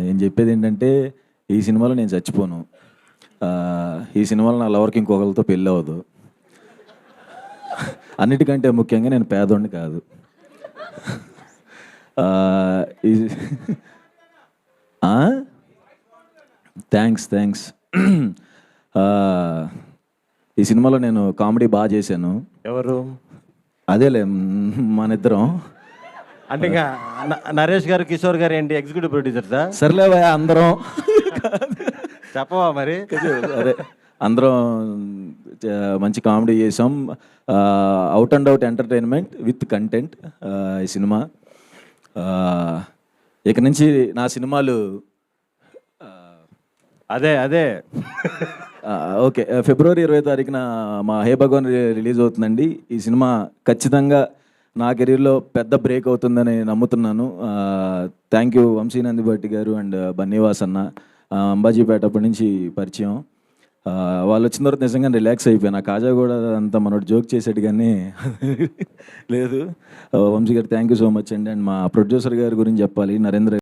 నేను చెప్పేది ఏంటంటే ఈ సినిమాలో నేను చచ్చిపోను. ఈ సినిమాలో నా లవర్కి ఇంకొకరితో పెళ్ళి అవ్వదు. అన్నిటికంటే ముఖ్యంగా నేను పేదోడిని కాదు. ఇది థ్యాంక్స్. ఈ సినిమాలో నేను కామెడీ బాగా చేశాను. ఎవరు? అదేలే మనిద్దరం. అంటే ఇంకా నరేష్ గారు, కిషోర్ గారు ఏంటి ఎగ్జిక్యూటివ్ ప్రొడ్యూసర్సా? సర్లేవా అందరం చెప్పవా మరి? అదే అందరం మంచి కామెడీ చేసాం. Out and out entertainment with content ఈ సినిమా. ఇక నుంచి నా సినిమాలు అదే ఓకే, ఫిబ్రవరి 20వ తారీఖున మా హే భగవాన్ రిలీజ్ అవుతుందండి. ఈ సినిమా ఖచ్చితంగా నా కెరీర్లో పెద్ద బ్రేక్ అవుతుందని నమ్ముతున్నాను. థ్యాంక్ యూ వంశీ నందిబట్టి గారు అండ్ బన్నీవాస్ అన్న. అంబాజీపేట అప్పటి నుంచి పరిచయం. వాళ్ళు వచ్చిన తర్వాత నిజంగా రిలాక్స్ అయిపోయాను. ఆ కాజా కూడా అంత మనోడు జోక్ చేసాడు కానీ లేదు. వంశీ గారు థ్యాంక్ యూ సో మచ్ అండి. అండ్ మా ప్రొడ్యూసర్ గారి గురించి చెప్పాలి, నరేంద్ర